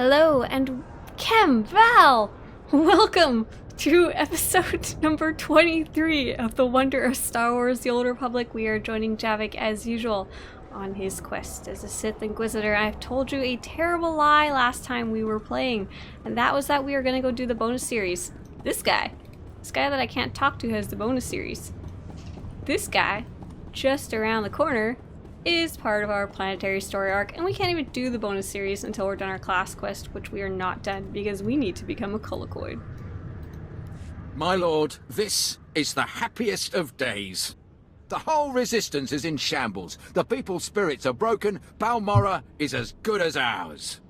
Hello and Val! Welcome to episode number 23 of the Wonder of Star Wars: The Old Republic. We are joining Javiik as usual on his quest as a Sith Inquisitor. I've told you a terrible lie last time we were playing, and that was that we were going to go do the bonus series. This guy that I can't talk to has the bonus series. This guy, just around the corner, is part of our planetary story arc, and we can't even do the bonus series until we're done our class quest, which we are not done because we need to become a Colicoid. My lord, this is the happiest of days. The whole resistance is in shambles. The people's spirits are broken. Balmorra is as good as ours.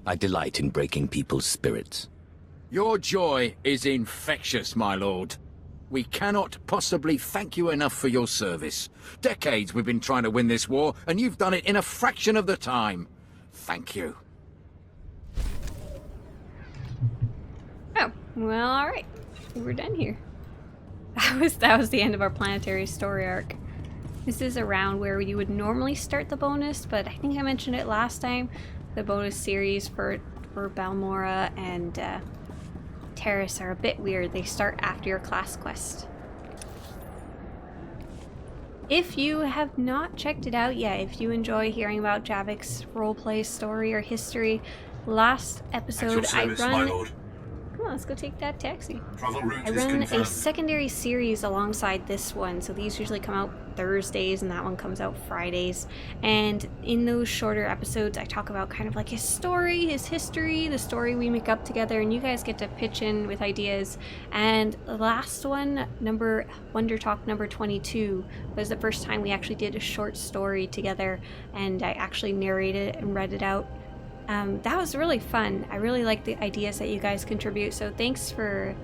I delight in breaking people's spirits. Your joy is infectious, my lord. We cannot possibly thank you enough for your service. Decades we've been trying to win this war, and you've done it in a fraction of the time. Thank you. Oh, well, alright. We're done here. That was the end of our planetary story arc. This is around where you would normally start the bonus, but I think I mentioned it last time. The bonus series for Balmorra and Terrace are a bit weird. They start after your class quest. If you have not checked it out yet, if you enjoy hearing about Javiik's roleplay story or history, last episode I run... Come on, let's go take that taxi. I run a secondary series alongside this one, so these usually come out Thursdays and that one comes out Fridays. And in those shorter episodes I talk about kind of like his story, his history, the story we make up together, and you guys get to pitch in with ideas. And the last one, WONDERTALK number 22, was the first time we actually did a short story together, and I actually narrated it and read it out. That was really fun. I really like the ideas that you guys contribute, so thanks for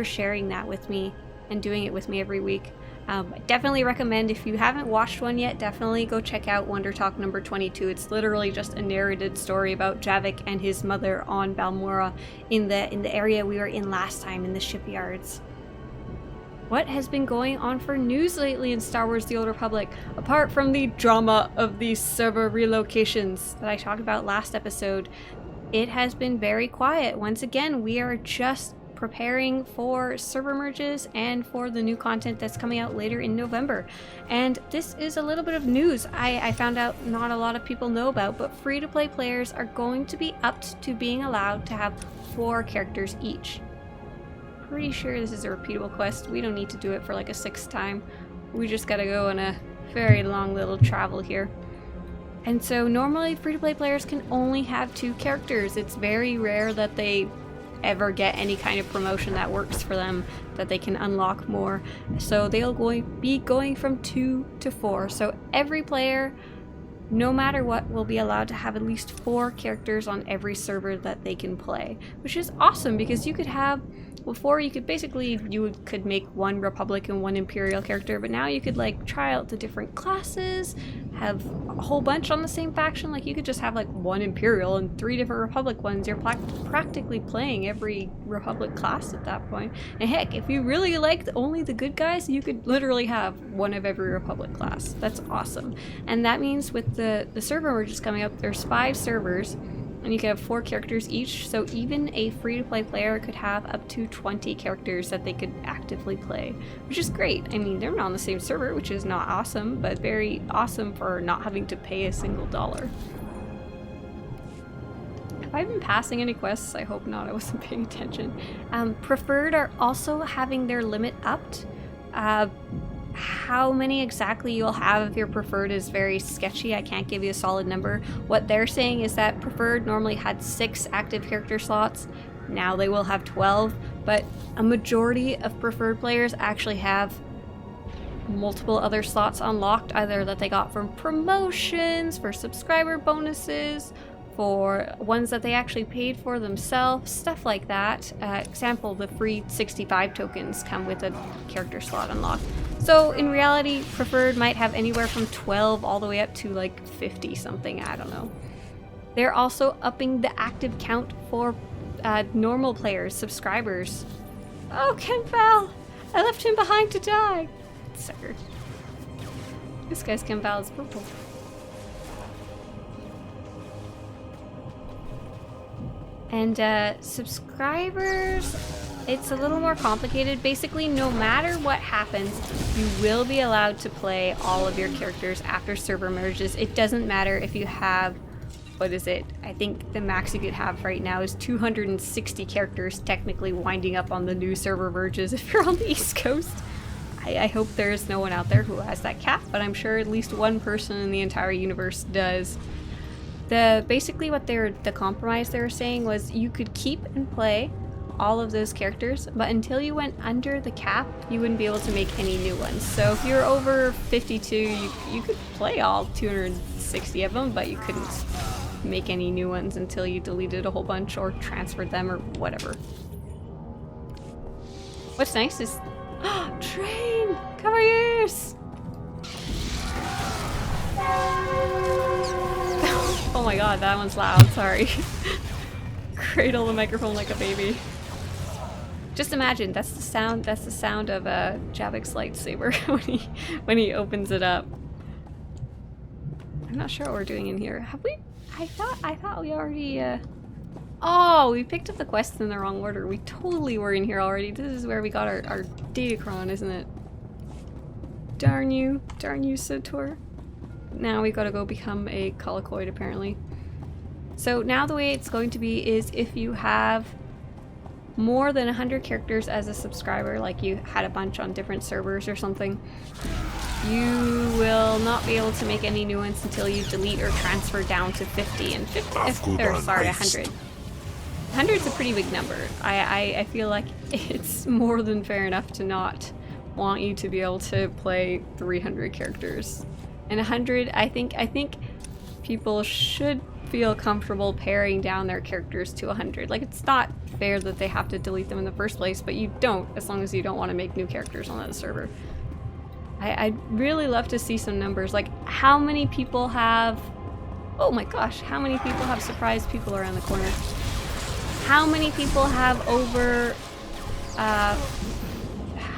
sharing that with me and doing it with me every week. I definitely recommend, if you haven't watched one yet, definitely go check out WONDERTALK number 22. It's literally just a narrated story about Javiik and his mother on Balmorra in the area we were in last time, in the shipyards. What has been going on for news lately in Star Wars: The Old Republic, apart from the drama of these server relocations that I talked about last episode? It has been very quiet. Once again, we are just preparing for server merges and for the new content that's coming out later in November. And this is a little bit of news I found out not a lot of people know about, but free-to-play players are going to be upped to being allowed to have 4 characters each. Pretty sure this is a repeatable quest. We don't need to do it for like a 6th time. We just gotta go on a very long little travel here. And so normally free-to-play players can only have 2 characters. It's very rare that they ever get any kind of promotion that works for them, that they can unlock more. So they'll be going from 2 to 4. So every player, no matter what, will be allowed to have at least 4 characters on every server that they can play, which is awesome because you could have, before you could make 1 Republic and 1 Imperial character, but now you could like try out the different classes, have a whole bunch on the same faction. Like you could just have like 1 Imperial and 3 different Republic ones. You're practically playing every Republic class at that point. And heck, if you really liked only the good guys, you could literally have 1 of every Republic class. That's awesome. And that means with the server merges coming up, there's 5 servers, and you can have 4 characters each, so even a free-to-play player could have up to 20 characters that they could actively play, which is great. I mean, they're not on the same server, which is not awesome, but very awesome for not having to pay a single dollar. Have I been passing any quests? I hope not, I wasn't paying attention. Preferred are also having their limit upped. How many exactly you'll have if your preferred is very sketchy. I can't give you a solid number. What they're saying is that preferred normally had 6 active character slots. Now they will have 12, but a majority of preferred players actually have multiple other slots unlocked, either that they got from promotions, for subscriber bonuses, for ones that they actually paid for themselves, stuff like that. Example, the free 65 tokens come with a character slot unlocked. So in reality, preferred might have anywhere from 12 all the way up to like 50 something, I don't know. They're also upping the active count for normal players, subscribers. Oh, Val! I left him behind to die! Sucker. This guy's Val is purple. And subscribers, it's a little more complicated. Basically, no matter what happens, you will be allowed to play all of your characters after server merges. It doesn't matter if you have, what is it? I think the max you could have right now is 260 characters technically winding up on the new server merges if you're on the East Coast. I hope there's no one out there who has that cap, but I'm sure at least one person in the entire universe does. Basically what the compromise they were saying was you could keep and play all of those characters, but until you went under the cap, you wouldn't be able to make any new ones. So if you're over 52, you could play all 260 of them, but you couldn't make any new ones until you deleted a whole bunch or transferred them or whatever. What's nice is train! Cover yours! Oh my god, that one's loud, sorry. Cradle the microphone like a baby. Just imagine, that's the sound of Javiik's lightsaber when he opens it up. I'm not sure what we're doing in here. Have we? I thought we already oh, we picked up the quest in the wrong order. We totally were in here already. This is where we got our Datacron, isn't it? Darn you, SWTOR. Now we gotta go become a Colicoid apparently. So now the way it's going to be is if you have more than 100 characters as a subscriber, like you had a bunch on different servers or something, you will not be able to make any new ones until you delete or transfer down to 50 and 50, or sorry, 100. 100 is a pretty big number. I feel like it's more than fair enough to not want you to be able to play 300 characters. And 100, I think people should feel comfortable paring down their characters to 100. Like, it's not fair that they have to delete them in the first place, but you don't, as long as you don't want to make new characters on that server. I'd really love to see some numbers, like how many people have, oh my gosh, how many people have surprised people around the corner? How many people have over, how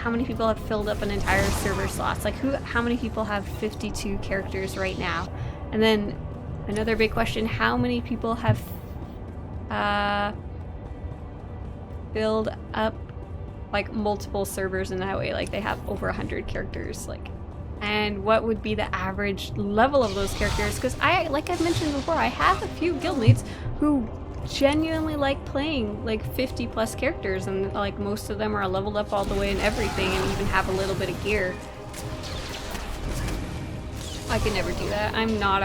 many people have filled up an entire server slots? Like how many people have 52 characters right now? And then another big question, how many people have filled up like multiple servers in that way? Like they have over 100 characters, like, and what would be the average level of those characters? Because like I've mentioned before, I have a few guildmates who genuinely like playing like 50 plus characters, and like most of them are leveled up all the way and everything, and even have a little bit of gear. I could never do that. I'm not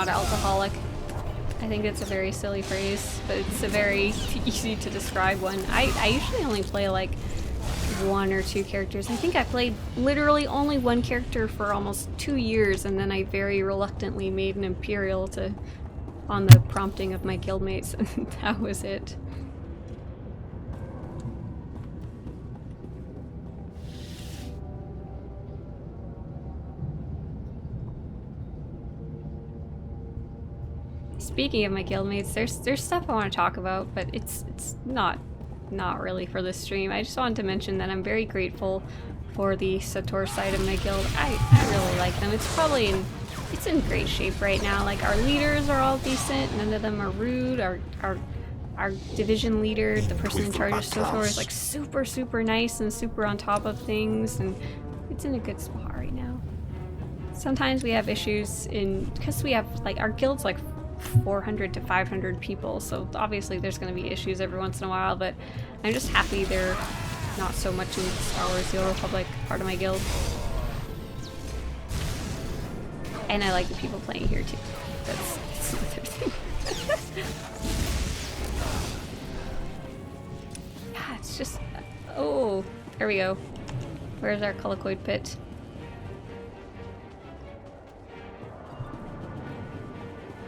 alcoholic. I think it's a very silly phrase, but it's a very easy to describe one. I usually only play like 1 or 2 characters. I think I played literally only 1 character for almost 2 years, and then I very reluctantly made an Imperial on the prompting of my guildmates, and that was it. Speaking of my guildmates, there's stuff I want to talk about, but it's not really for this stream. I just wanted to mention that I'm very grateful for the SWTOR side of my guild. I really like them. It's in great shape right now. Like, our leaders are all decent. None of them are rude. Our division leader, the person in charge of SWTOR, is like super nice and super on top of things, and it's in a good spot right now. Sometimes we have issues because we have like our guild's like 400 to 500 people, so obviously there's going to be issues every once in a while, but I'm just happy they're not so much in Star Wars: The Old Republic part of my guild. And I like the people playing here too. That's another thing. Yeah, it's just, oh, there we go. Where's our Colicoid pit?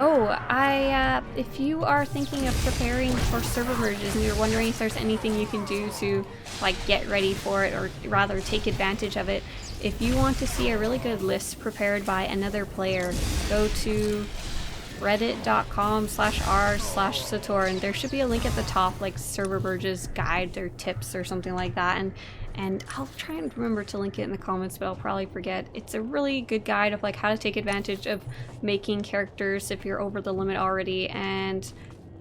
Oh, if you are thinking of preparing for server merges and you're wondering if there's anything you can do to like get ready for it, or rather take advantage of it, if you want to see a really good list prepared by another player, go to reddit.com/r/SWTOR, and there should be a link at the top, like server merges guide or tips or something like that, and I'll try and remember to link it in the comments, but I'll probably forget. It's a really good guide of like how to take advantage of making characters if you're over the limit already, and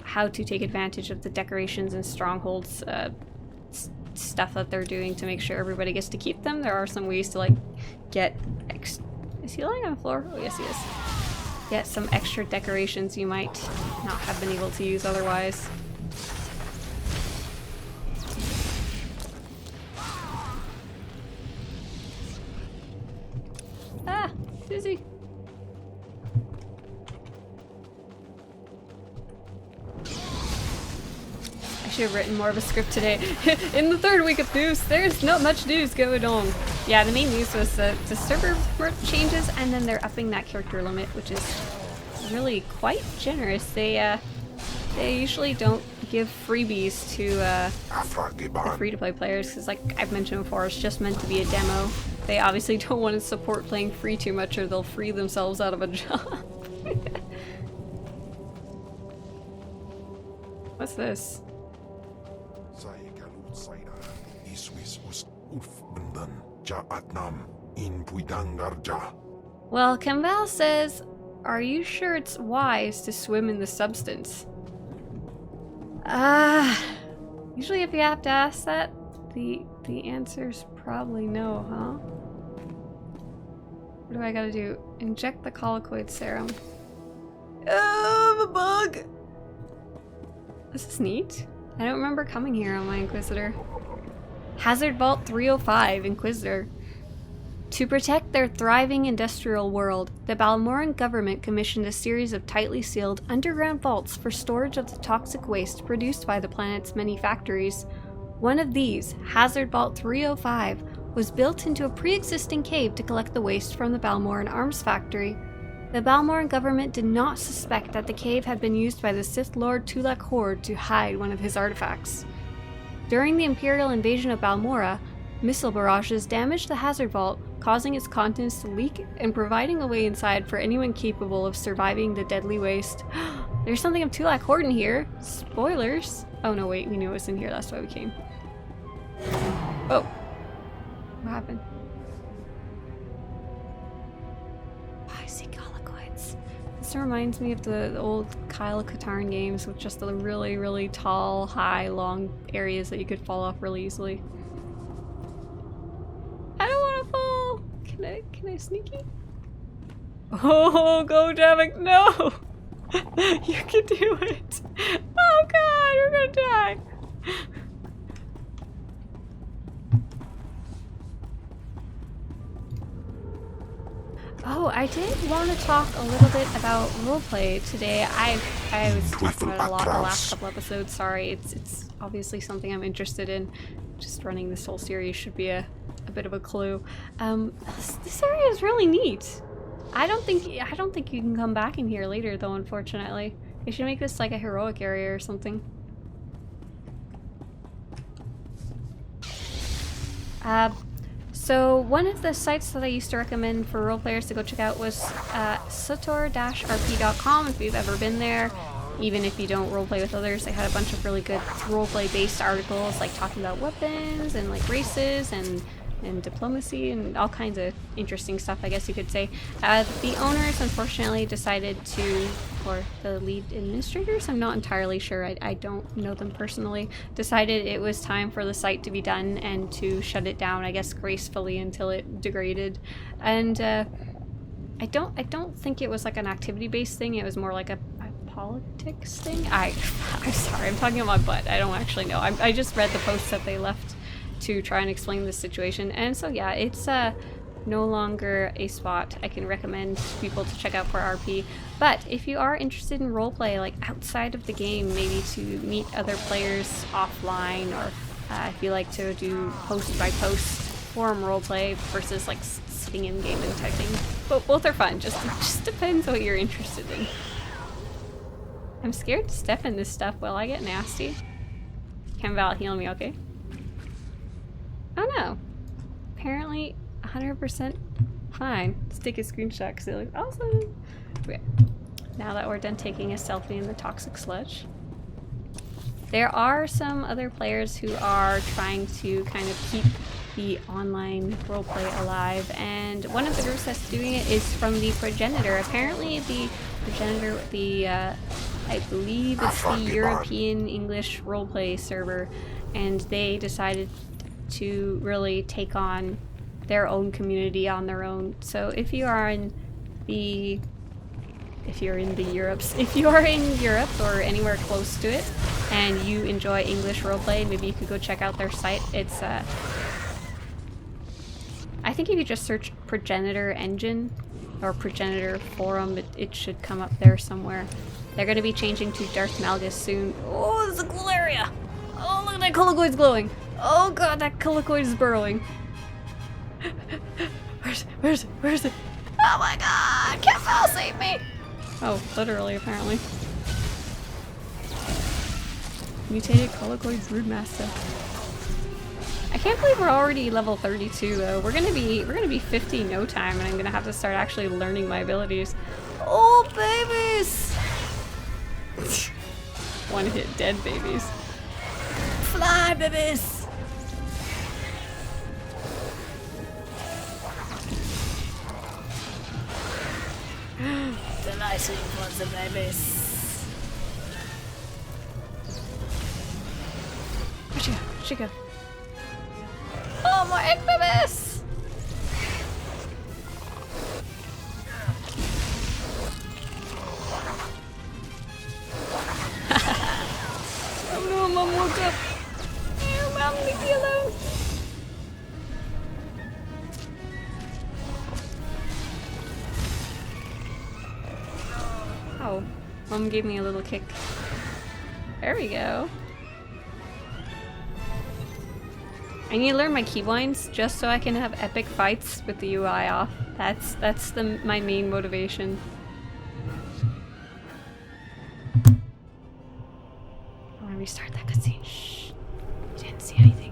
how to take advantage of the decorations and strongholds stuff that they're doing to make sure everybody gets to keep them. There are some ways to like get is he lying on the floor? Oh yes he is. Get some extra decorations you might not have been able to use otherwise. Ah, Susie. I should have written more of a script today. In the third week of news, there's not much news going on. Yeah, the main news was the server changes, and then they're upping that character limit, which is really quite generous. They usually don't give freebies to the free-to-play players, because like I've mentioned before, it's just meant to be a demo. They obviously don't want to support playing free too much, or they'll free themselves out of a job. What's this? Well, Campbell says, are you sure it's wise to swim in the substance? Usually if you have to ask that, the answer's probably no, huh? What do I gotta do? Inject the Colicoid serum. Oh, I'm a bug! This is neat. I don't remember coming here on my Inquisitor. Hazard Vault 305, Inquisitor. To protect their thriving industrial world, the Balmorran government commissioned a series of tightly sealed underground vaults for storage of the toxic waste produced by the planet's many factories. One of these, Hazard Vault 305, was built into a pre-existing cave to collect the waste from the Balmorran arms factory. The Balmorran government did not suspect that the cave had been used by the Sith Lord Tulak Horde to hide one of his artifacts. During the Imperial invasion of Balmorra, missile barrages damaged the Hazard Vault, causing its contents to leak and providing a way inside for anyone capable of surviving the deadly waste. There's something of Tulak Horde in here. Spoilers. Oh no, wait, we knew it was in here, that's why we came. Oh. What happened? Oh, I see Colicoids. This reminds me of the old Cathar games with just the really, really tall, high, long areas that you could fall off really easily. I don't want to fall! Can I sneaky? Oh, go Javiik, no! You can do it! Oh god, we're gonna die! Oh, I did want to talk a little bit about roleplay today. I was talking about it a lot the last couple episodes. Sorry, it's obviously something I'm interested in. Just running this whole series should be a bit of a clue. This area is really neat. I don't think you can come back in here later though, unfortunately. They should make this like a heroic area or something. So one of the sites that I used to recommend for role players to go check out was SWTOR-RP.com if you've ever been there. Even if you don't roleplay with others, they had a bunch of really good roleplay based articles like talking about weapons and like races and diplomacy and all kinds of interesting stuff, I guess you could say. The owners unfortunately decided to, or the lead administrators, I'm not entirely sure, I don't know them personally, decided it was time for the site to be done and to shut it down, I guess gracefully, until it degraded. And I don't think it was like an activity based thing, it was more like a politics thing. I'm sorry, I'm talking about my butt, I don't actually know. I just read the posts that they left to try and explain the situation, and so yeah, it's no longer a spot I can recommend people to check out for RP. But if you are interested in roleplay, like outside of the game, maybe to meet other players offline, or if you like to do post by post forum roleplay versus like sitting in game and typing, but both are fun. Just depends what you're interested in. I'm scared to step in this stuff. Will I get nasty? Can Val heal me? Okay. Oh no. Apparently 100% fine. Let's take a screenshot because it looks awesome. Okay. Now that we're done taking a selfie in the toxic sludge. There are some other players who are trying to kind of keep the online roleplay alive, and one of the groups that's doing it is from the Progenitor. Apparently the Progenitor, the I believe it's the European English roleplay server, and they decided to really take on their own community on their own. So if you are in Europe or anywhere close to it and you enjoy English roleplay, maybe you could go check out their site. It's I think if you just search Progenitor Engine or Progenitor Forum, it should come up there somewhere. They're going to be changing to Darth Malgus soon. Oh, there's a glow area! Oh, look at that Colicoid's glowing! Oh god, that Colicoid is burrowing. Where is it? Oh my god! Cathar, save me! Oh, literally, apparently. Mutated Colicoid's Broodmaster. I can't believe we're already level 32 though. We're gonna be 50 in no time, and I'm gonna have to start actually learning my abilities. Oh babies! One hit dead babies. Fly babies! Delightful for the babies. Where'd she go? Oh, more egg babies! Oh no, Mom woke up! Oh, Mom, leave me alone! Oh, Mom gave me a little kick. There we go. I need to learn my keybinds just so I can have epic fights with the UI off. That's my main motivation. I want to restart that cutscene. Shh. You didn't see anything.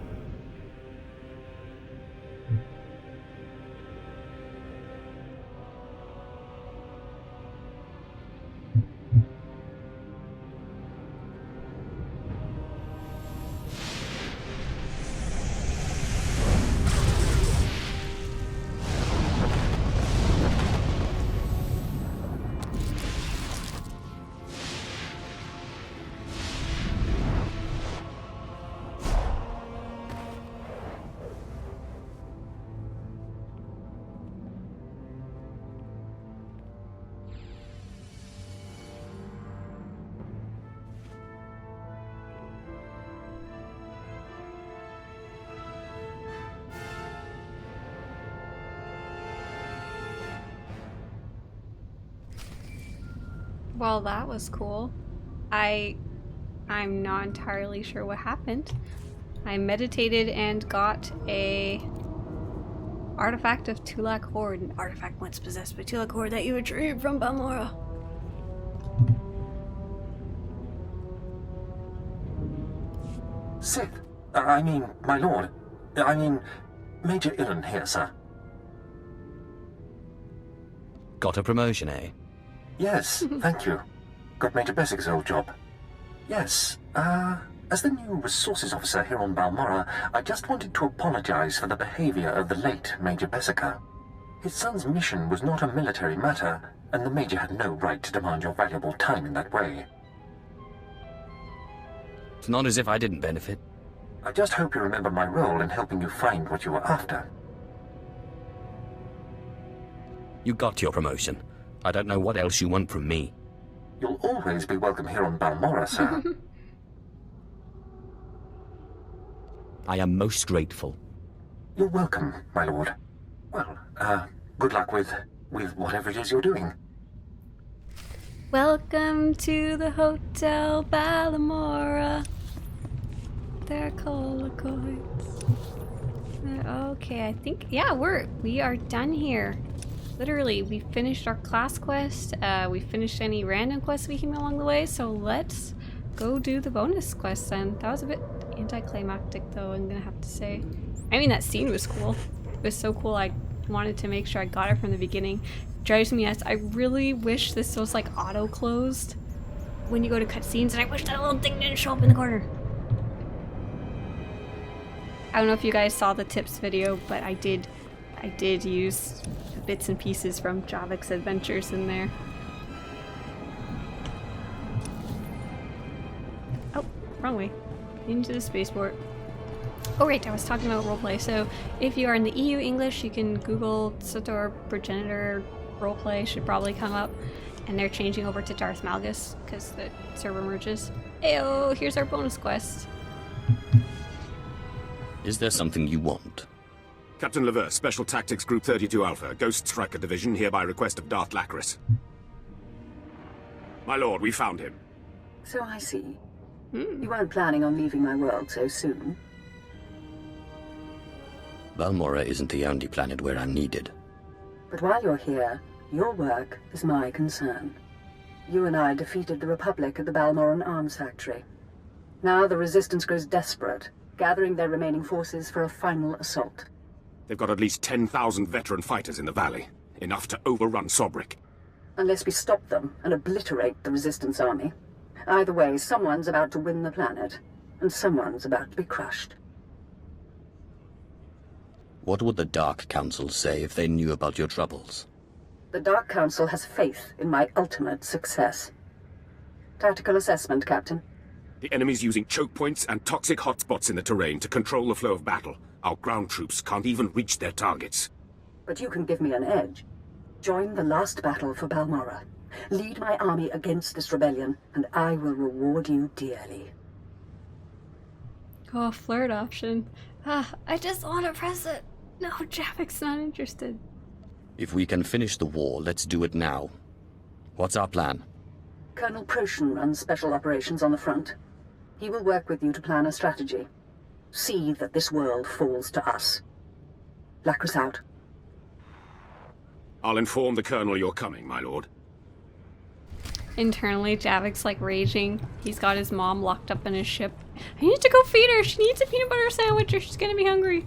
Well, that was cool. I'm not entirely sure what happened. I meditated and got a artifact of Tulak Horde, an artifact once possessed by Tulak Horde that you retrieved from Balmorra. Sith, I mean, my lord. I mean, Major Illen here, sir. Got a promotion, eh? Yes, thank you. Got Major Bessig's old job. Yes, as the new resources officer here on Balmorra, I just wanted to apologize for the behavior of the late Major Bessica. His son's mission was not a military matter, and the Major had no right to demand your valuable time in that way. It's not as if I didn't benefit. I just hope you remember my role in helping you find what you were after. You got your promotion. I don't know what else you want from me. You'll always be welcome here on Balmorra, sir. I am most grateful. You're welcome, my lord. Well, good luck with whatever it is you're doing. Welcome to the Hotel Balmorra. They're Colicoids. Okay, I think, yeah, we are done here. Literally, we finished our class quest, we finished any random quests we came along the way, so let's go do the bonus quest then. That was a bit anticlimactic though, I'm gonna have to say. I mean, that scene was cool. It was so cool, I wanted to make sure I got it from the beginning. It drives me nuts. I really wish this was like auto-closed when you go to cutscenes, and I wish that little thing didn't show up in the corner. I don't know if you guys saw the tips video, but I did use bits and pieces from Javiik's adventures in there. Oh, wrong way. Into the spaceport. Oh right, I was talking about roleplay. So if you are in the EU English, you can Google SWTOR Progenitor roleplay. Should probably come up. And they're changing over to Darth Malgus because the server merges. Ayo, here's our bonus quest. Is there something you want? Captain Lever, Special Tactics Group 32 Alpha, Ghost Striker Division, here by request of Darth Lacris. My lord, we found him. So I see. You weren't planning on leaving my world so soon. Balmorra isn't the only planet where I'm needed. But while you're here, your work is my concern. You and I defeated the Republic at the Balmorran Arms Factory. Now the Resistance grows desperate, gathering their remaining forces for a final assault. They've got at least 10,000 veteran fighters in the valley, enough to overrun Sobrik. Unless we stop them and obliterate the Resistance army. Either way, someone's about to win the planet, and someone's about to be crushed. What would the Dark Council say if they knew about your troubles? The Dark Council has faith in my ultimate success. Tactical assessment, Captain. The enemy's using choke points and toxic hotspots in the terrain to control the flow of battle. Our ground troops can't even reach their targets. But you can give me an edge. Join the last battle for Balmorra. Lead my army against this rebellion, and I will reward you dearly. Oh, flirt option. I just want to press it. No, Javiik's not interested. If we can finish the war, let's do it now. What's our plan? Colonel Proshin runs special operations on the front. He will work with you to plan a strategy. See that this world falls to us. Lacris out. I'll inform the Colonel you're coming, my lord. Internally, Javik's like raging. He's got his mom locked up in his ship. I need to go feed her. She needs a peanut butter sandwich or she's gonna be hungry.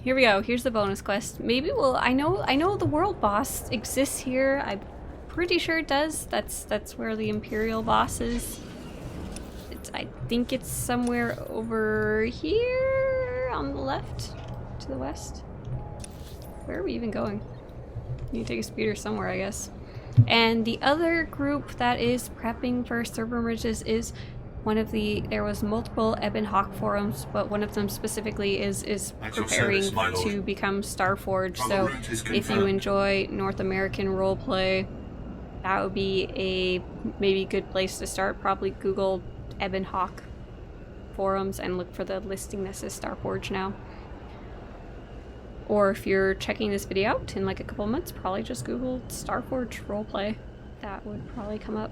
Here we go. Here's the bonus quest. Maybe we'll. I know the world boss exists here. I'm pretty sure it does. That's where the Imperial boss is. I think it's somewhere over here on the left, to the west. Where are we even going? Need to take a speeder somewhere, I guess. And the other group that is prepping for server merges is one of the, there was multiple Ebon Hawk forums, but one of them specifically is preparing to become Starforge. So if you enjoy North American roleplay, that would be a maybe good place to start. Probably Google Ebon Hawk forums and look for the listing that says Starforge now. Or if you're checking this video out in like a couple of months, probably just Google Starforge roleplay. That would probably come up.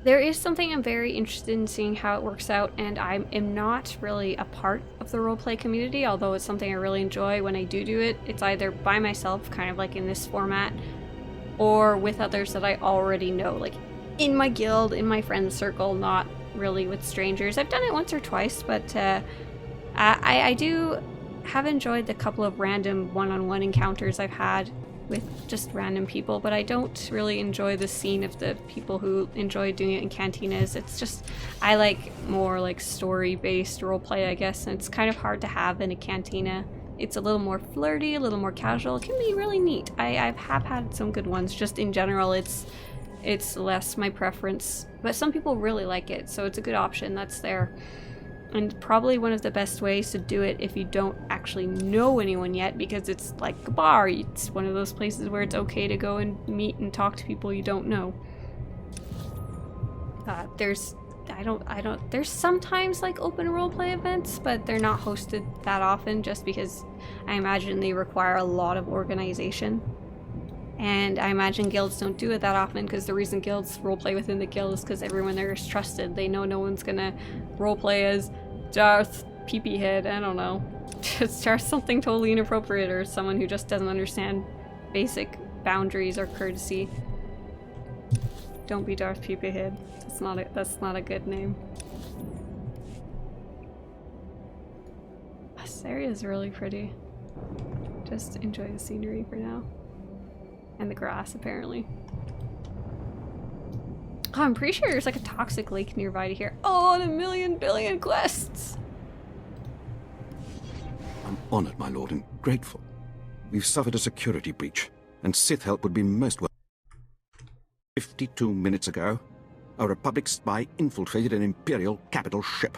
There is something I'm very interested in seeing how it works out, and I am not really a part of the roleplay community, although it's something I really enjoy when I do it. It's either by myself, kind of like in this format, or with others that I already know, like in my guild, in my friends circle, not really with strangers. I've done it once or twice, but I do have enjoyed the couple of random one-on-one encounters I've had with just random people, but I don't really enjoy the scene of the people who enjoy doing it in cantinas. It's just, I like more like story-based roleplay, I guess, and it's kind of hard to have in a cantina. It's a little more flirty, a little more casual. It can be really neat. I have had some good ones. Just in general, it's less my preference, but some people really like it, so it's a good option that's there. And probably one of the best ways to do it if you don't actually know anyone yet, because it's like a bar. It's one of those places where it's okay to go and meet and talk to people you don't know. There's sometimes like open roleplay events, but they're not hosted that often just because I imagine they require a lot of organization. And I imagine guilds don't do it that often, because the reason guilds roleplay within the guild is because everyone there is trusted. They know no one's gonna roleplay as Darth Peepee Head, I don't know. Just Darth something totally inappropriate, or someone who just doesn't understand basic boundaries or courtesy. Don't be Darth Peepee Head. That's not a good name. This area is really pretty. Just enjoy the scenery for now. And the grass, apparently. Oh, I'm pretty sure there's like a toxic lake nearby to here. Oh, and a million billion quests! I'm honored, my lord, and grateful. We've suffered a security breach, and Sith help would be most welcome. 52 minutes ago, A Republic spy infiltrated an Imperial capital ship.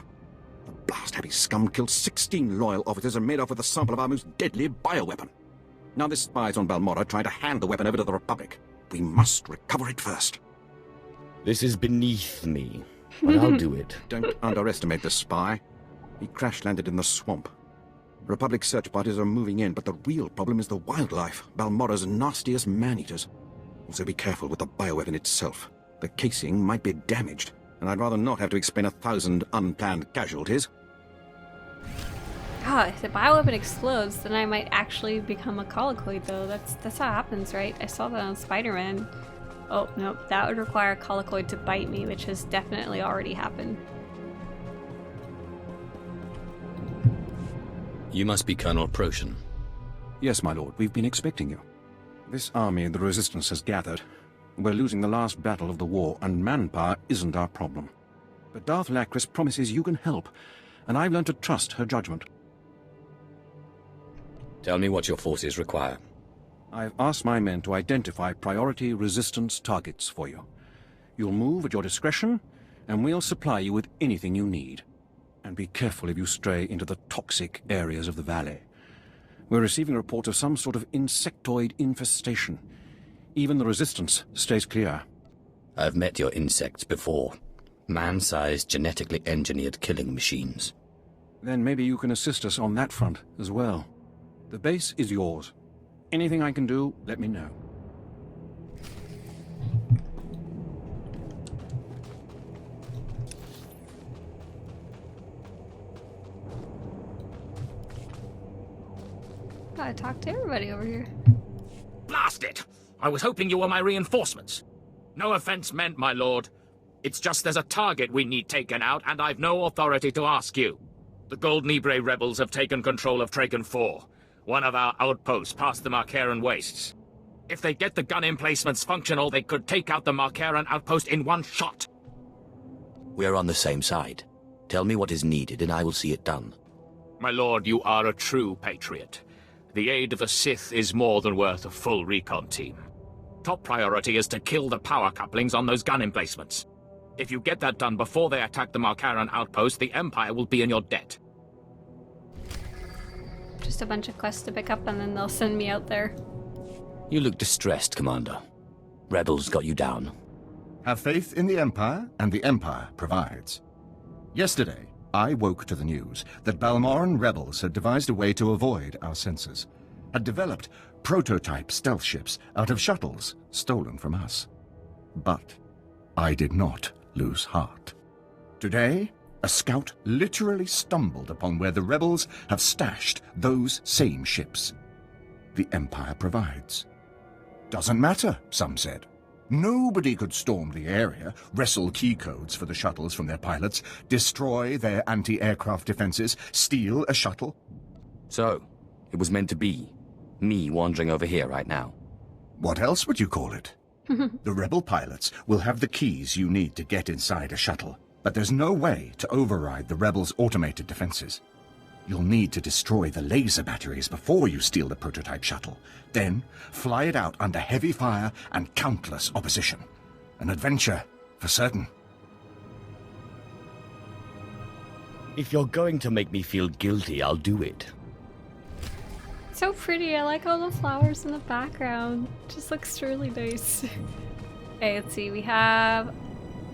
The blast-heavy scum killed 16 loyal officers and made off with a sample of our most deadly bioweapon. Now this spy's on Balmorra trying to hand the weapon over to the Republic. We must recover it first. This is beneath me, but I'll do it. Don't underestimate the spy. He crash-landed in the swamp. Republic search parties are moving in, but the real problem is the wildlife, Balmorra's nastiest man-eaters. Also be careful with the bioweapon itself. The casing might be damaged, and I'd rather not have to explain 1,000 unplanned casualties. God, if the bioweapon explodes, then I might actually become a Colicoid, though. That's how it happens, right? I saw that on Spider-Man. Oh, nope, that would require a Colicoid to bite me, which has definitely already happened. You must be Colonel Procyon. Yes, my lord, we've been expecting you. This army the Resistance has gathered. We're losing the last battle of the war, and manpower isn't our problem. But Darth Lacris promises you can help, and I've learned to trust her judgment. Tell me what your forces require. I've asked my men to identify priority Resistance targets for you. You'll move at your discretion, and we'll supply you with anything you need. And be careful if you stray into the toxic areas of the valley. We're receiving reports of some sort of insectoid infestation. Even the Resistance stays clear. I've met your insects before. Man-sized, genetically engineered killing machines. Then maybe you can assist us on that front as well. The base is yours. Anything I can do, let me know. Gotta talk to everybody over here. Blast it! I was hoping you were my reinforcements. No offense meant, my lord. It's just there's a target we need taken out, and I've no authority to ask you. The Gold Nibre rebels have taken control of Traken 4, one of our outposts past the Marcaran wastes. If they get the gun emplacements functional, they could take out the Marcaran outpost in one shot. We're on the same side. Tell me what is needed, and I will see it done. My lord, you are a true patriot. The aid of the Sith is more than worth a full recon team. Top priority is to kill the power couplings on those gun emplacements. If you get that done before they attack the Marcaran outpost, the Empire will be in your debt. Just a bunch of quests to pick up and then they'll send me out there. You look distressed, Commander. Rebels got you down. Have faith in the Empire, and the Empire provides. Yesterday, I woke to the news that Balmorran rebels had devised a way to avoid our sensors, had developed prototype stealth ships out of shuttles stolen from us. But I did not lose heart. Today, a scout literally stumbled upon where the rebels have stashed those same ships. The Empire provides. Doesn't matter, some said. Nobody could storm the area, wrestle key codes for the shuttles from their pilots, destroy their anti-aircraft defenses, steal a shuttle. So, it was meant to be. Me wandering over here right now. What else would you call it? The rebel pilots will have the keys you need to get inside a shuttle, but there's no way to override the rebels' automated defenses. You'll need to destroy the laser batteries before you steal the prototype shuttle, then fly it out under heavy fire and countless opposition. An adventure, for certain. If you're going to make me feel guilty, I'll do it. So pretty, I like all the flowers in the background. Just looks really nice. Okay, let's see, we have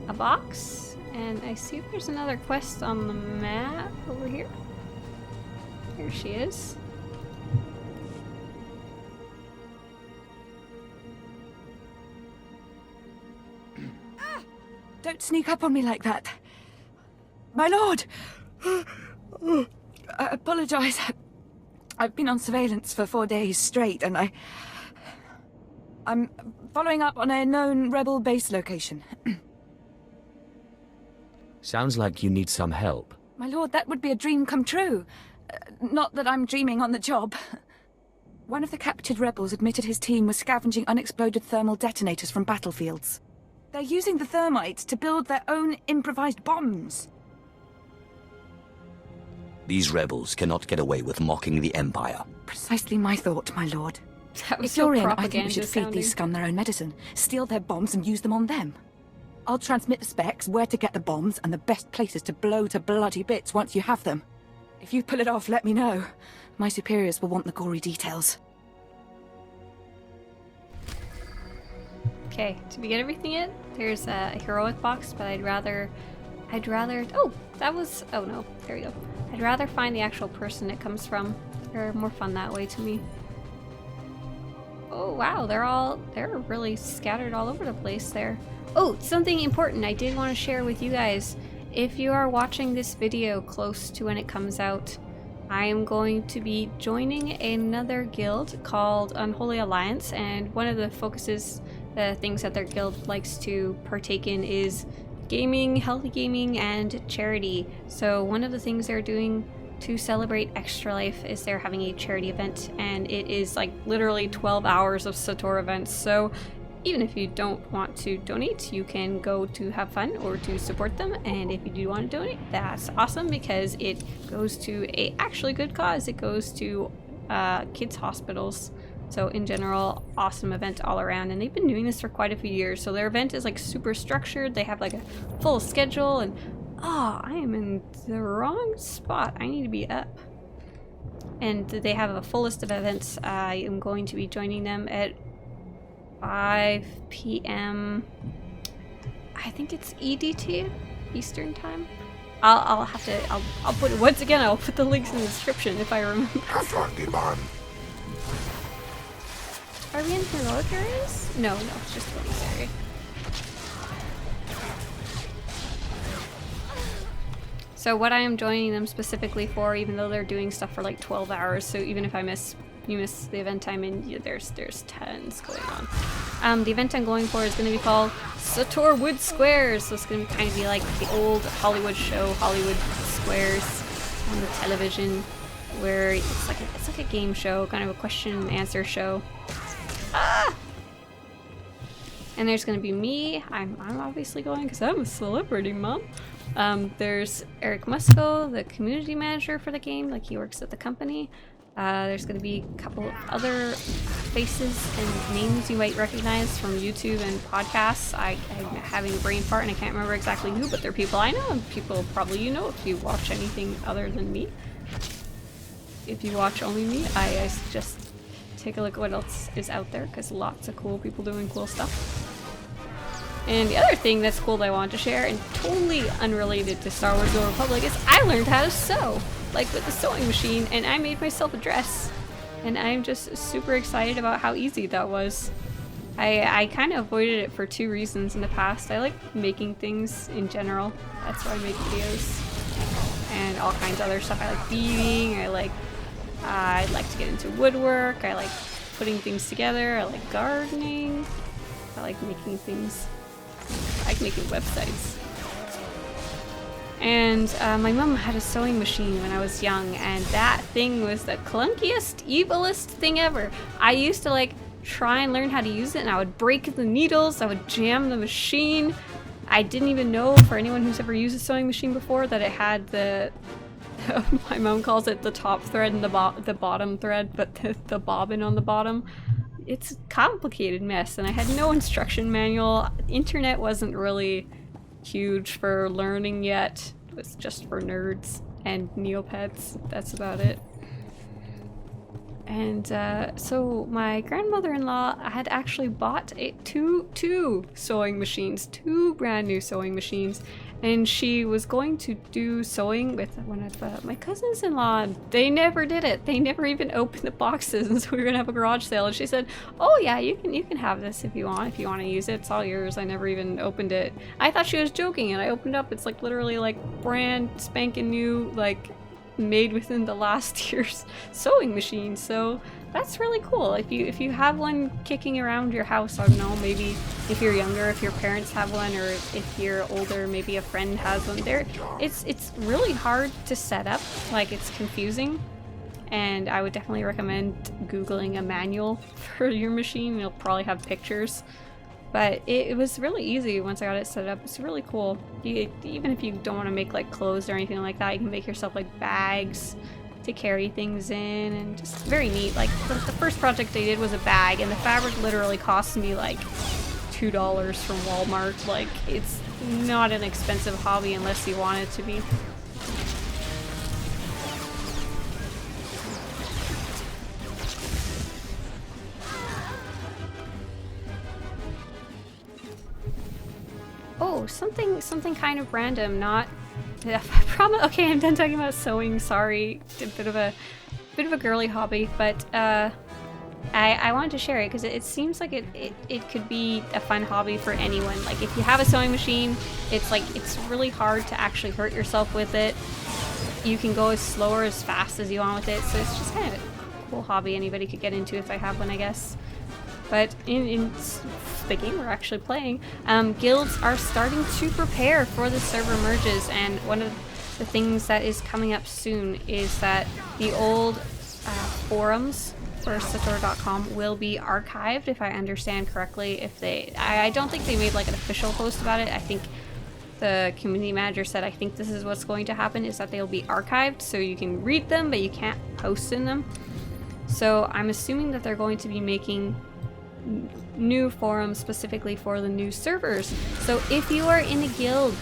a box, and I see there's another quest on the map over here. Here she is. Don't sneak up on me like that. My lord! I apologize. I've been on surveillance for 4 days straight, and I'm following up on a known rebel base location. Sounds like you need some help. My lord, that would be a dream come true. Not that I'm dreaming on the job. One of the captured rebels admitted his team was scavenging unexploded thermal detonators from battlefields. They're using the thermites to build their own improvised bombs. These rebels cannot get away with mocking the Empire. Precisely my thought, my lord. That was If you're so in, I think we should feed propaganda these scum their own medicine, steal their bombs and use them on them. I'll transmit the specs, where to get the bombs, and the best places to blow to bloody bits once you have them. If you pull it off, let me know. My superiors will want the gory details. Okay, did we get everything in? There's a heroic box, but I'd rather, oh, that was, oh no, there we go. I'd rather find the actual person it comes from. They're more fun that way to me. Oh wow, they're really scattered all over the place there. Oh, something important I did want to share with you guys. If you are watching this video close to when it comes out, I am going to be joining another guild called Unholy Alliance, and one of the focuses, the things that their guild likes to partake in is gaming, healthy gaming, and charity. So one of the things they're doing to celebrate Extra Life is they're having a charity event, and it is like literally 12 hours of SWTOR events. So even if you don't want to donate, you can go to have fun or to support them. And if you do want to donate, that's awesome, because it goes to a actually good cause. It goes to kids' hospitals. So in general, awesome event all around, and they've been doing this for quite a few years. So their event is like super structured. They have like a full schedule, and oh, I am in the wrong spot. I need to be up. And they have a full list of events. I am going to be joining them at 5 p.m. I think it's EDT, Eastern time. I'll have to, I'll put it, once again, I'll put the links in the description if I remember. Are we in heroic areas? No, it's just bonus area. So what I am joining them specifically for, even though they're doing stuff for like 12 hours, so even if you miss the event time, and yeah, there's tons going on. The event I'm going for is going to be called SWTOR Wood Squares. So it's going to kind of be like the old Hollywood show, Hollywood Squares, on the television, where it's like a game show, kind of a question and answer show. Ah! And there's going to be me. I'm obviously going because I'm a celebrity, mom. There's Eric Musco, the community manager for the game, like he works at the company. There's going to be a couple of other faces and names you might recognize from YouTube and podcasts. I'm having a brain fart and I can't remember exactly who, but they're people I know and people probably you know if you watch anything other than me. If you watch only me, I suggest take a look at what else is out there, because lots of cool people doing cool stuff. And the other thing that's cool that I wanted to share, and totally unrelated to Star Wars: The Old Republic, is I learned how to sew, like with the sewing machine, and I made myself a dress. And I'm just super excited about how easy that was. I kind of avoided it for two reasons in the past. I like making things in general. That's why I make videos. And all kinds of other stuff. I like beading, I like to get into woodwork, I like putting things together, I like gardening, I like making things, I like making websites. And my mom had a sewing machine when I was young, and that thing was the clunkiest, evilest thing ever. I used to like try and learn how to use it, and I would break the needles, I would jam the machine. I didn't even know, for anyone who's ever used a sewing machine before, that it had the my mom calls it the top thread and the bottom thread, but the bobbin on the bottom. It's a complicated mess, and I had no instruction manual. Internet wasn't really huge for learning yet. It was just for nerds and Neopets. That's about it. And so my grandmother-in-law had actually bought two sewing machines, two brand new sewing machines, and she was going to do sewing with one of my cousins-in-law. They never did it. They never even opened the boxes, and so we were gonna have a garage sale. And she said, "Oh yeah, you can have this if you want to use it. It's all yours." I never even opened it. I thought she was joking, and I opened up. It's like literally like brand spanking new, like made within the last year's sewing machine. So that's really cool. If you have one kicking around your house, I don't know, maybe if you're younger, if your parents have one, or if you're older, maybe a friend has one. It's really hard to set up, like it's confusing, and I would definitely recommend googling a manual for your machine. It'll probably have pictures. But it was really easy once I got it set up. It's really cool. Even if you don't want to make like clothes or anything like that, you can make yourself like bags to carry things in, and just very neat. Like the first project I did was a bag, and the fabric literally cost me like $2 $2 from Walmart. Like, it's not an expensive hobby unless you want it to be. Oh, something kind of random, not... Okay, I'm done talking about sewing, sorry. A bit of a girly hobby, but I wanted to share it because it seems like it could be a fun hobby for anyone. Like, if you have a sewing machine, it's really hard to actually hurt yourself with it. You can go as slow or as fast as you want with it, so it's just kind of a cool hobby anybody could get into if they have one, I guess. But in the game we're actually playing, guilds are starting to prepare for the server merges, and one of the things that is coming up soon is that the old forums for SWTOR.com will be archived, if I understand correctly. I don't think they made like an official post about it. I think the community manager said, I think this is what's going to happen, is that they'll be archived, so you can read them, but you can't post in them. So I'm assuming that they're going to be making new forums specifically for the new servers. So if you are in a guild,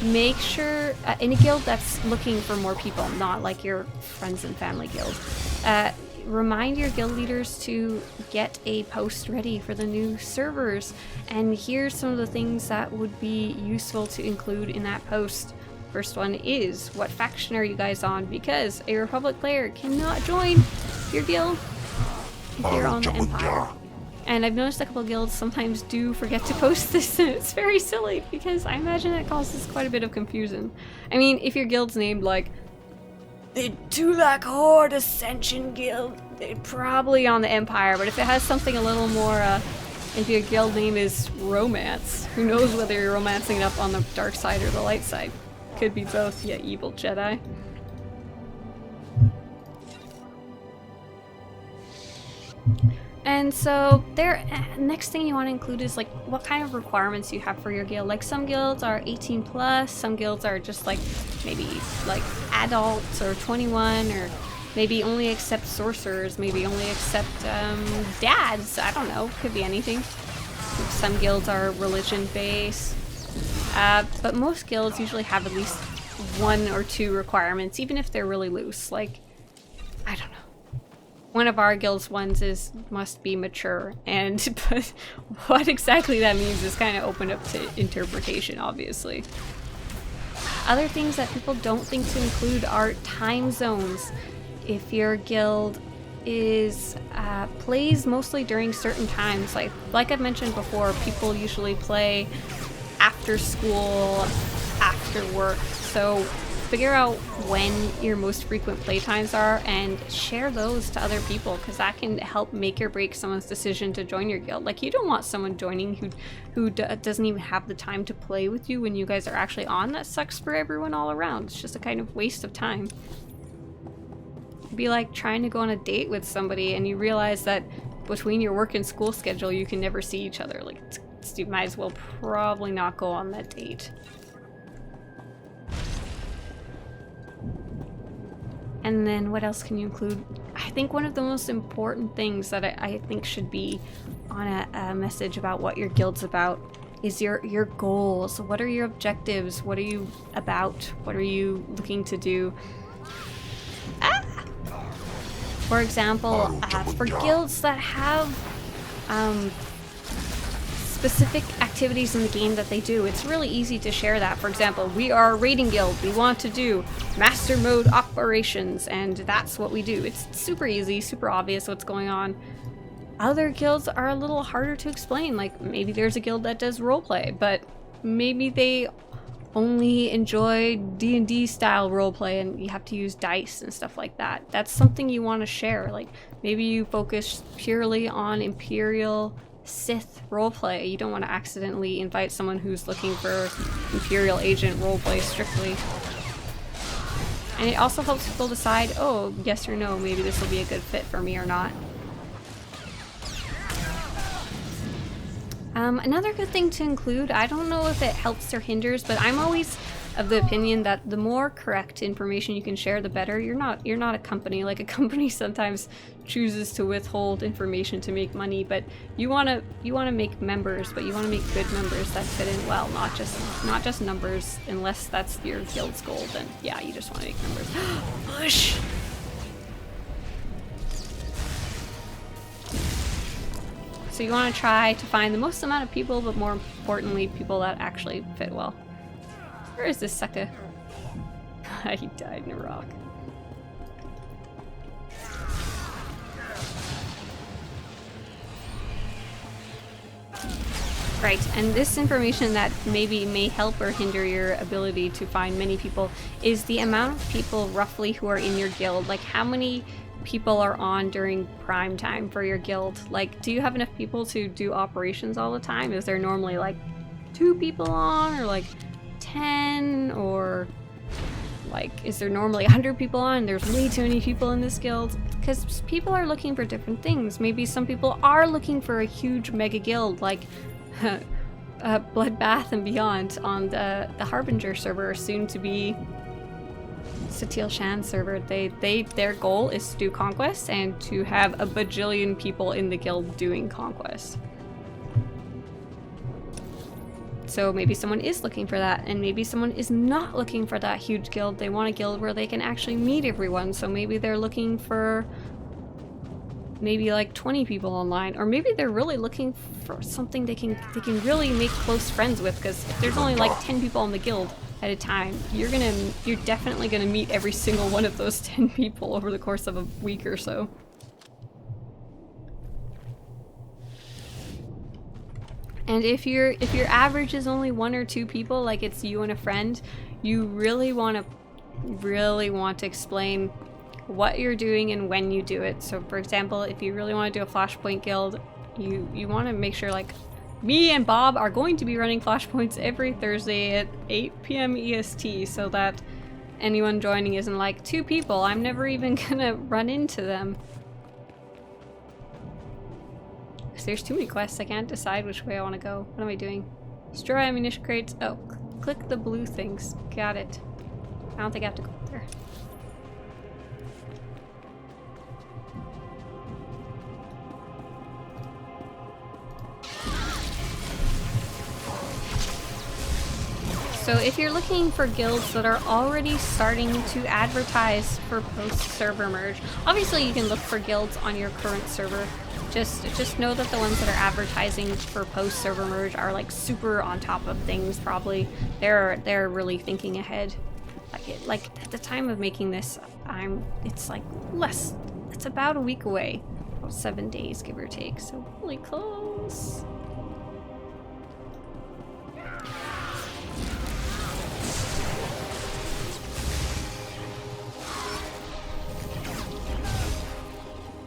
make sure, in a guild that's looking for more people, not like your friends and family guild, remind your guild leaders to get a post ready for the new servers. And here's some of the things that would be useful to include in that post. First one is, what faction are you guys on? Because a Republic player cannot join your guild if you're on the Empire. And I've noticed a couple of guilds sometimes do forget to post this, and it's very silly because I imagine that causes quite a bit of confusion. I mean, if your guild's named like the Tulak Horde Ascension Guild, they're probably on the Empire, but if it has something a little more, if your guild name is Romance, who knows whether you're romancing it up on the dark side or the light side. Could be both, yeah, evil Jedi. And so next thing you want to include is like what kind of requirements you have for your guild. Like, some guilds are 18 plus, some guilds are just like maybe like adults or 21, or maybe only accept sorcerers, maybe only accept dads, I don't know, could be anything. Some guilds are religion based, but most guilds usually have at least 1 or 2 requirements, even if they're really loose. Like, I don't know. One of our guild's ones is must be mature, and but what exactly that means is kind of open up to interpretation, obviously. Other things that people don't think to include are time zones. If your guild is plays mostly during certain times, like I've mentioned before, people usually play after school, after work, so figure out when your most frequent playtimes are and share those to other people, because that can help make or break someone's decision to join your guild. Like, you don't want someone joining who doesn't even have the time to play with you when you guys are actually on. That sucks for everyone all around. It's just a kind of waste of time. It'd be like trying to go on a date with somebody and you realize that between your work and school schedule you can never see each other. Like, you might as well probably not go on that date. And then what else can you include? I think one of the most important things that I think should be on a message about what your guild's about is your goals. What are your objectives? What are you about? What are you looking to do? For example, for guilds that have specific activities in the game that they do, it's really easy to share that. For example, we are a raiding guild. We want to do master mode operations, and that's what we do. It's super easy, super obvious what's going on. Other guilds are a little harder to explain. Like, maybe there's a guild that does roleplay, but maybe they only enjoy D&D style roleplay and you have to use dice and stuff like that. That's something you want to share. Like, maybe you focus purely on Imperial Sith roleplay. You don't want to accidentally invite someone who's looking for Imperial Agent roleplay strictly. And it also helps people decide, oh, yes or no, maybe this will be a good fit for me or not. Another good thing to include, I don't know if it helps or hinders, but I'm always of the opinion that the more correct information you can share, the better. You're not a company. Like, a company sometimes chooses to withhold information to make money, but you wanna make members, but you wanna make good members that fit in well, not just numbers, unless that's your guild's goal. Then yeah, you just want to make members. Push. So you want to try to find the most amount of people, but more importantly, people that actually fit well. Where is this sucker? He died in a rock. Right, and this information that maybe may help or hinder your ability to find many people is the amount of people roughly who are in your guild. Like, how many people are on during prime time for your guild? Like, do you have enough people to do operations all the time? Is there normally like 2 people on, or like 10, or like is there normally 100 people on? There's way too many people in this guild, because people are looking for different things. Maybe some people are looking for a huge mega guild like Bloodbath and Beyond on the Harbinger server, soon to be Satil Shan server. Their goal is to do conquest and to have a bajillion people in the guild doing conquest. So maybe someone is looking for that, and maybe someone is not looking for that huge guild. They want a guild where they can actually meet everyone. So maybe they're looking for maybe like 20 people online, or maybe they're really looking for something they can really make close friends with, because if there's only like 10 people in the guild at a time, you're definitely gonna meet every single one of those 10 people over the course of a week or so. And if your average is only 1 or 2 people, like it's you and a friend, you really want to explain what you're doing and when you do it. So for example, if you really want to do a Flashpoint guild, you want to make sure, like, me and Bob are going to be running Flashpoints every Thursday at 8 p.m. EST, so that anyone joining isn't like 2 people. I'm never even gonna run into them. There's too many quests, I can't decide which way I want to go. What am I doing? Destroy ammunition crates. Oh, click the blue things. Got it. I don't think I have to go there. So if you're looking for guilds that are already starting to advertise for post-server merge, obviously you can look for guilds on your current server. Just know that the ones that are advertising for post-server merge are like super on top of things. Probably they're really thinking ahead. Like at the time of making this, it's like less. It's about a week away, about 7 days give or take. So really close.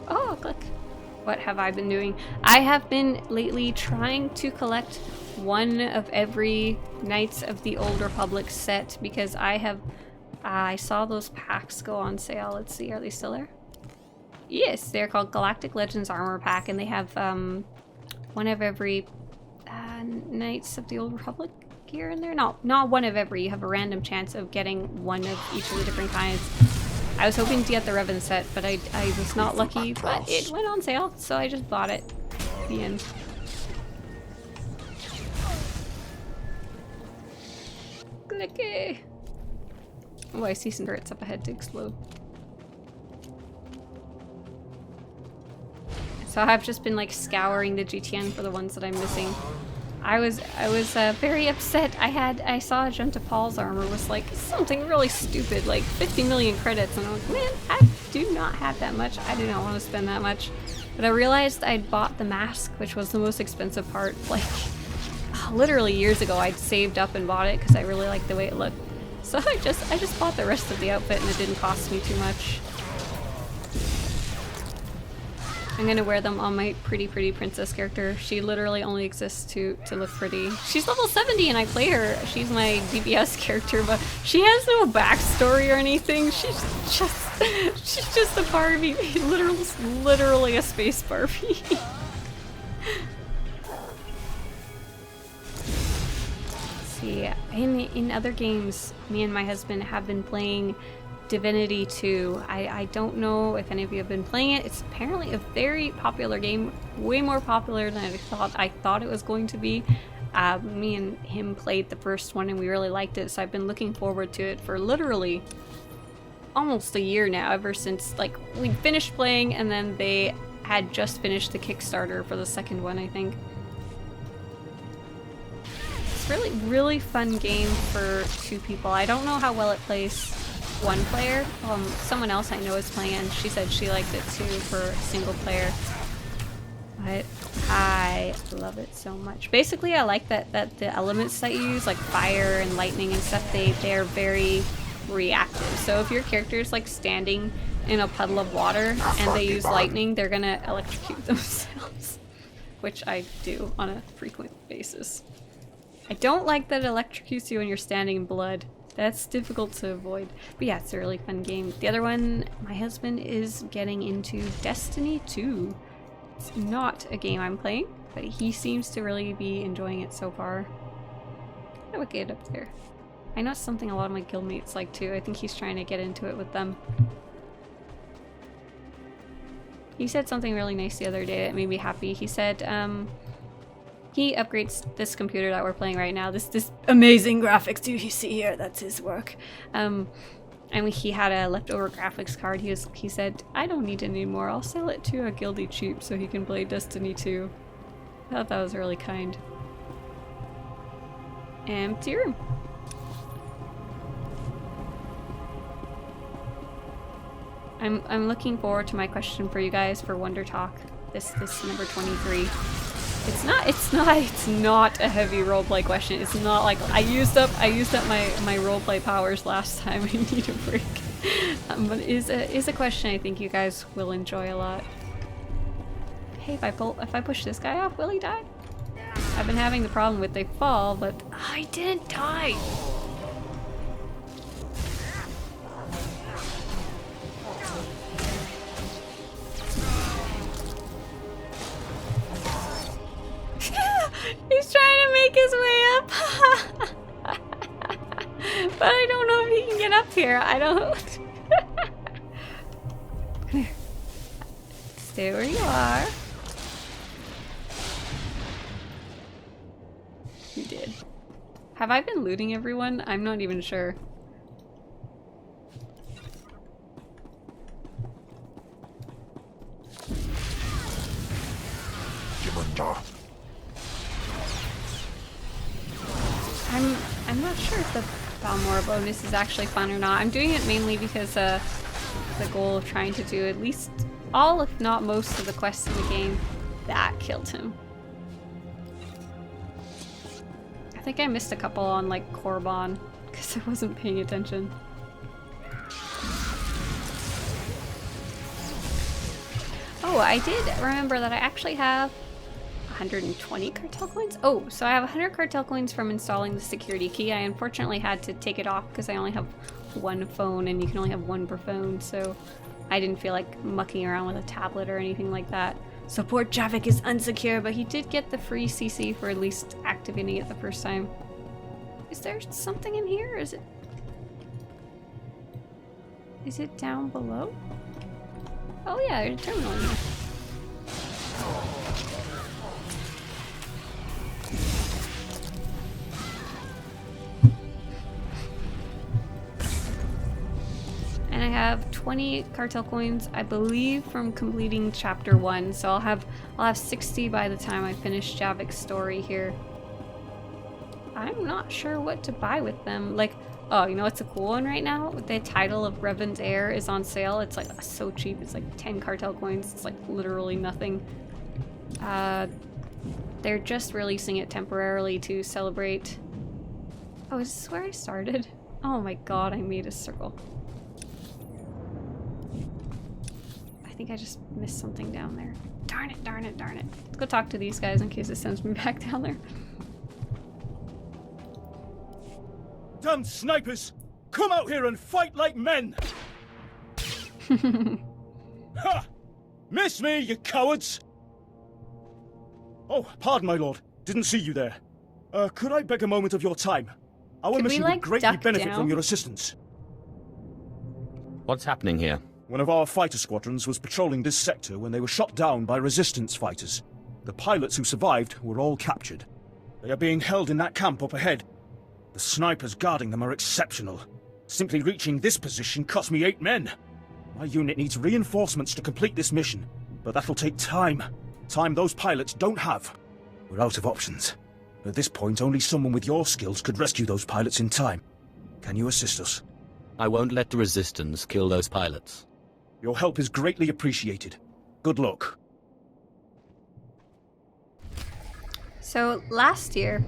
Oh, click. What have I been doing? I have been lately trying to collect one of every Knights of the Old Republic set, because I saw those packs go on sale. Let's see, are they still there? Yes, they're called Galactic Legends Armor Pack, and they have one of every Knights of the Old Republic gear in there. No, not one of every. You have a random chance of getting one of each of the different kinds. I was hoping to get the Revan set, but I was not lucky, but it went on sale, so I just bought it. The end. Clicky! Oh, I see some turrets up ahead to explode. So I've just been like scouring the GTN for the ones that I'm missing. I was very upset. I saw Junta Paul's armor was like something really stupid, like 50 million credits, and I was like, man, I do not have that much. I do not want to spend that much. But I realized I'd bought the mask, which was the most expensive part, like literally years ago. I'd saved up and bought it because I really liked the way it looked. So I just bought the rest of the outfit, and it didn't cost me too much. I'm gonna wear them on my pretty princess character. She literally only exists to look pretty. She's level 70 and I play her. She's my DPS character, but she has no backstory or anything. She's just a Barbie. Literally a space Barbie. see, in other games, me and my husband have been playing Divinity 2. I don't know if any of you have been playing it. It's apparently a very popular game, way more popular than I thought it was going to be. Me and him played the first one and we really liked it, so I've been looking forward to it for literally almost a year now, ever since like we finished playing and then they had just finished the Kickstarter for the second one, I think. It's really fun game for 2 people. I don't know how well it plays 1 player. Someone else I know is playing it and she said she liked it too for single player. But I love it so much. Basically, I like that the elements that you use, like fire and lightning and stuff, they're very reactive. So if your character is like standing in a puddle of water and they use lightning, they're gonna electrocute themselves, which I do on a frequent basis. I don't like that it electrocutes you when you're standing in blood. That's difficult to avoid. But yeah, it's a really fun game. The other one, my husband is getting into Destiny 2. It's not a game I'm playing, but he seems to really be enjoying it so far. How do I get up there? I know it's something a lot of my guildmates like too. I think he's trying to get into it with them. He said something really nice the other day that made me happy. He said he upgrades this computer that we're playing right now. This amazing graphics do you see here? That's his work. And he had a leftover graphics card. He said, I don't need any more. I'll sell it to a guildie cheap so he can play Destiny 2. I thought that was really kind. Empty room. I'm looking forward to my question for you guys for WONDERTALK. This number 23. It's not a heavy roleplay question. It's not like I used up my roleplay powers last time. I need a break. But it is a question I think you guys will enjoy a lot. Hey, if I push this guy off, will he die? I've been having the problem with they fall, but I didn't die. He's trying to make his way up. But I don't know if he can get up here. I don't. Come here. Stay where you are. You did. Have I been looting everyone? I'm not even sure. I'm not sure if the Balmorra bonus is actually fun or not. I'm doing it mainly because the goal of trying to do at least all, if not most, of the quests in the game. That killed him. I think I missed a couple on like Korban because I wasn't paying attention. Oh, I did remember that I actually have 120 cartel coins? Oh, so I have 100 cartel coins from installing the security key. I unfortunately had to take it off because I only have one phone and you can only have one per phone, so I didn't feel like mucking around with a tablet or anything like that. So poor Javiik is unsecure, but he did get the free CC for at least activating it the first time. Is there something in here? Is it down below? Oh yeah, there's a terminal in here. And I have 20 cartel coins, I believe, from completing chapter 1. So I'll have 60 by the time I finish Javiik's story here. I'm not sure what to buy with them. Like, oh, you know what's a cool one right now? The title of Revan's Heir is on sale. It's like so cheap. It's like 10 cartel coins. It's like literally nothing. They're just releasing it temporarily to celebrate. Oh, is this where I started? Oh my god, I made a circle. I think I just missed something down there. Darn it, darn it, darn it. Let's go talk to these guys in case it sends me back down there. Damn snipers! Come out here and fight like men! Ha! Miss me, you cowards! Oh, pardon, my lord. Didn't see you there. Could I beg a moment of your time? Our mission would greatly benefit from your assistance. What's happening here? One of our fighter squadrons was patrolling this sector when they were shot down by resistance fighters. The pilots who survived were all captured. They are being held in that camp up ahead. The snipers guarding them are exceptional. Simply reaching this position cost me 8 men. My unit needs reinforcements to complete this mission, but that'll take time. Time those pilots don't have. We're out of options. At this point, only someone with your skills could rescue those pilots in time. Can you assist us? I won't let the Resistance kill those pilots. Your help is greatly appreciated. Good luck. So last year,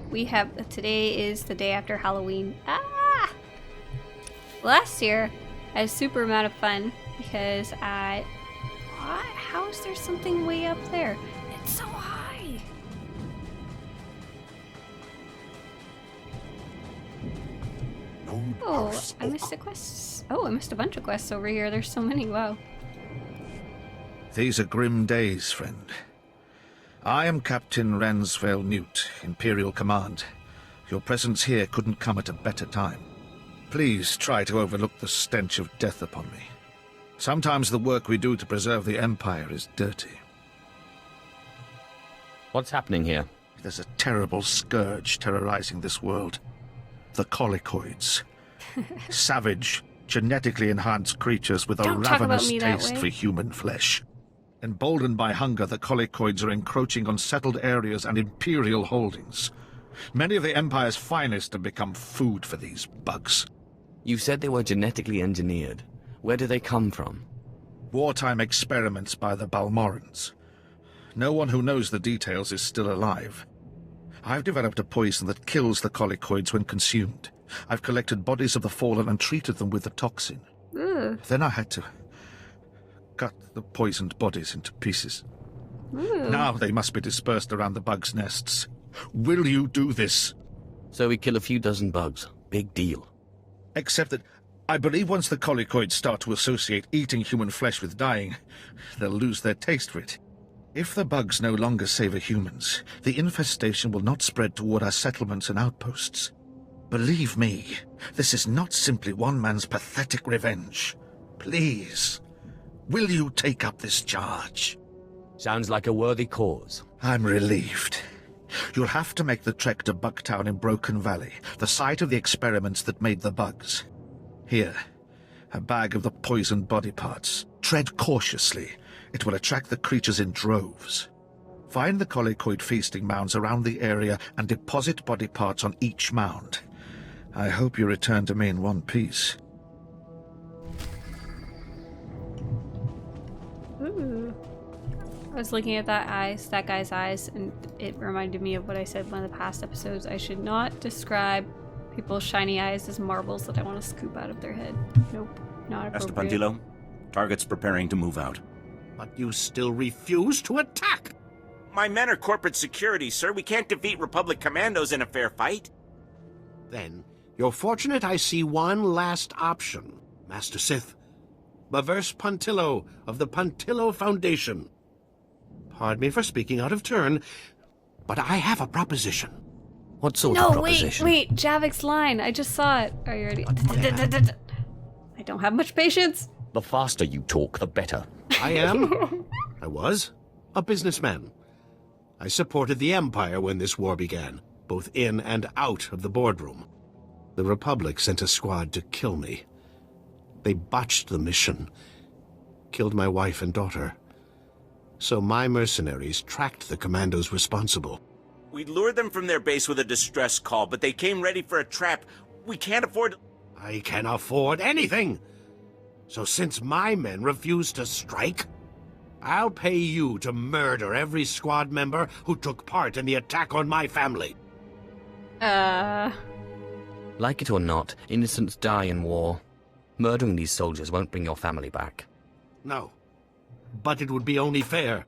today is the day after Halloween. Last year, I had a super amount of fun because what? How is there something way up there? It's so high. Oh, I missed a quest. Oh, I missed a bunch of quests over here. There's so many. Wow. These are grim days, friend. I am Captain Ransvale Newt, Imperial Command. Your presence here couldn't come at a better time. Please try to overlook the stench of death upon me. Sometimes the work we do to preserve the Empire is dirty. What's happening here? There's a terrible scourge terrorizing this world. The Colicoids. Savage, genetically enhanced creatures with a ravenous taste for human flesh. Emboldened by hunger, the Colicoids are encroaching on settled areas and Imperial holdings. Many of the Empire's finest have become food for these bugs. You said they were genetically engineered. Where do they come from? Wartime experiments by the Balmorrans. No one who knows the details is still alive. I've developed a poison that kills the Colicoids when consumed. I've collected bodies of the fallen and treated them with the toxin. Then I had to cut the poisoned bodies into pieces. Now they must be dispersed around the bugs' nests. Will you do this? So we kill a few dozen bugs. Big deal. Except that I believe once the Colicoids start to associate eating human flesh with dying, they'll lose their taste for it. If the bugs no longer savor humans, the infestation will not spread toward our settlements and outposts. Believe me, this is not simply one man's pathetic revenge. Please, will you take up this charge? Sounds like a worthy cause. I'm relieved. You'll have to make the trek to Bucktown in Broken Valley, the site of the experiments that made the bugs. Here, a bag of the poisoned body parts. Tread cautiously. It will attract the creatures in droves. Find the Colicoid feasting mounds around the area and deposit body parts on each mound. I hope you return to me in one piece. Ooh. I was looking at that guy's eyes, and it reminded me of what I said in one of the past episodes. I should not describe people's shiny eyes as marbles that I want to scoop out of their head. Nope, not appropriate. Master Pandillo, target's preparing to move out. But you still refuse to attack! My men are corporate security, sir. We can't defeat Republic commandos in a fair fight. Then, you're fortunate I see one last option. Master Sith, Maverse Puntillo of the Puntillo Foundation. Pardon me for speaking out of turn, but I have a proposition. What sort of proposition? Wait, Javiik's line. I just saw it. Are you ready? I don't have much patience. The faster you talk, the better. I am. I was a businessman. I supported the Empire when this war began, both in and out of the boardroom. The Republic sent a squad to kill me. They botched the mission, killed my wife and daughter. So my mercenaries tracked the commandos responsible. We lured them from their base with a distress call, but they came ready for a trap. We can't afford... I can afford anything! So since my men refused to strike, I'll pay you to murder every squad member who took part in the attack on my family. Like it or not, innocents die in war. Murdering these soldiers won't bring your family back. No. But it would be only fair.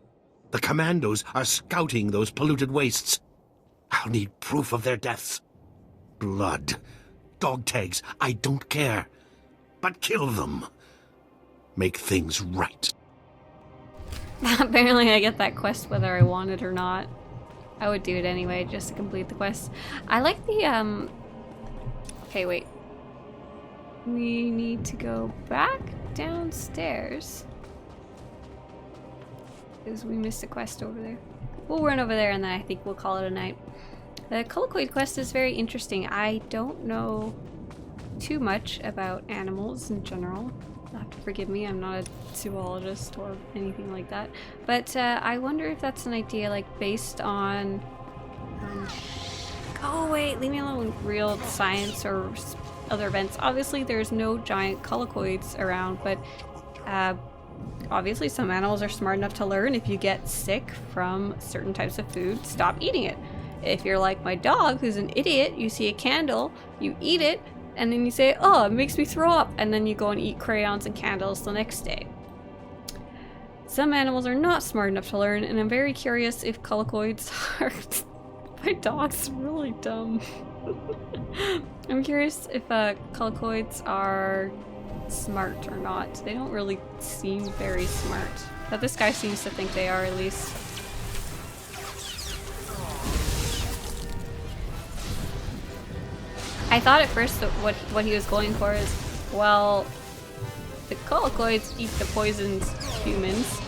The commandos are scouting those polluted wastes. I'll need proof of their deaths. Blood. Dog tags. I don't care. But kill them. Make things right. Apparently I get that quest whether I want it or not. I would do it anyway, just to complete the quest. I like the, okay, wait. We need to go back downstairs. Because we missed a quest over there. We'll run over there and then I think we'll call it a night. The Colicoid quest is very interesting. I don't know too much about animals in general. You'll have to forgive me, I'm not a zoologist or anything like that. But I wonder if that's an idea like based on... oh wait, leave me alone. Real science or other events. Obviously there's no giant colicoids around, but obviously some animals are smart enough to learn if you get sick from certain types of food, stop eating it. If you're like my dog who's an idiot, you see a candle, you eat it, and then you say, oh, it makes me throw up, and then you go and eat crayons and candles the next day. Some animals are not smart enough to learn, and I'm very curious if colicoids are... my dog's really dumb. I'm curious if colicoids are smart or not. They don't really seem very smart. But this guy seems to think they are, at least. I thought at first that what he was going for is, well, the colicoids eat the poisoned humans,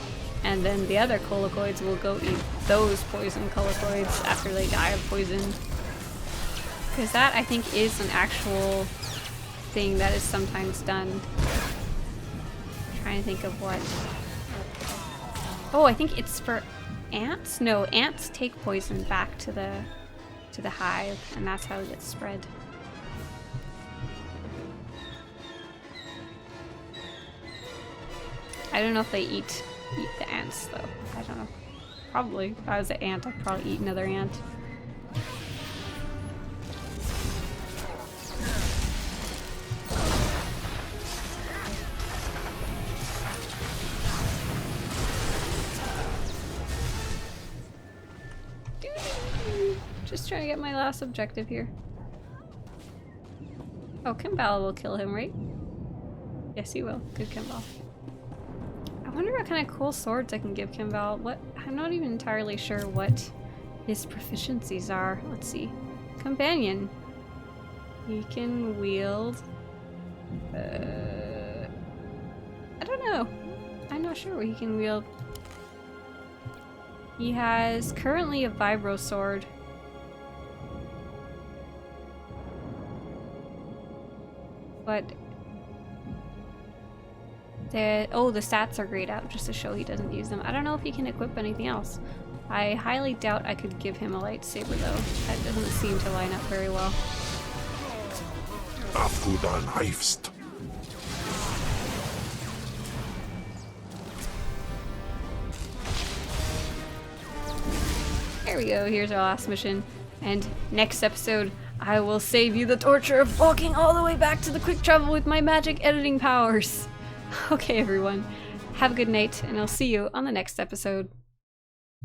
and then the other colicoids will go eat those poisoned colicoids after they die of poison. Because that, I think, is an actual thing that is sometimes done. I'm trying to think of what. Oh, I think it's for ants? No, ants take poison back to the hive, and that's how it gets spread. I don't know if they eat the ants, though. I don't know. Probably. If I was an ant, I'd probably eat another ant. Just trying to get my last objective here. Oh, Kimball will kill him, right? Yes, he will. Good Kimball. I wonder what kind of cool swords I can give Kimball. What? I'm not even entirely sure what his proficiencies are. Let's see. Companion. He can wield... I don't know. I'm not sure what he can wield. He has currently a vibro sword. But the stats are grayed out just to show he doesn't use them. I don't know if he can equip anything else. I highly doubt I could give him a lightsaber though. That doesn't seem to line up very well. There we go, here's our last mission. And next episode, I will save you the torture of walking all the way back to the quick travel with my magic editing powers. Okay, everyone. Have a good night, and I'll see you on the next episode.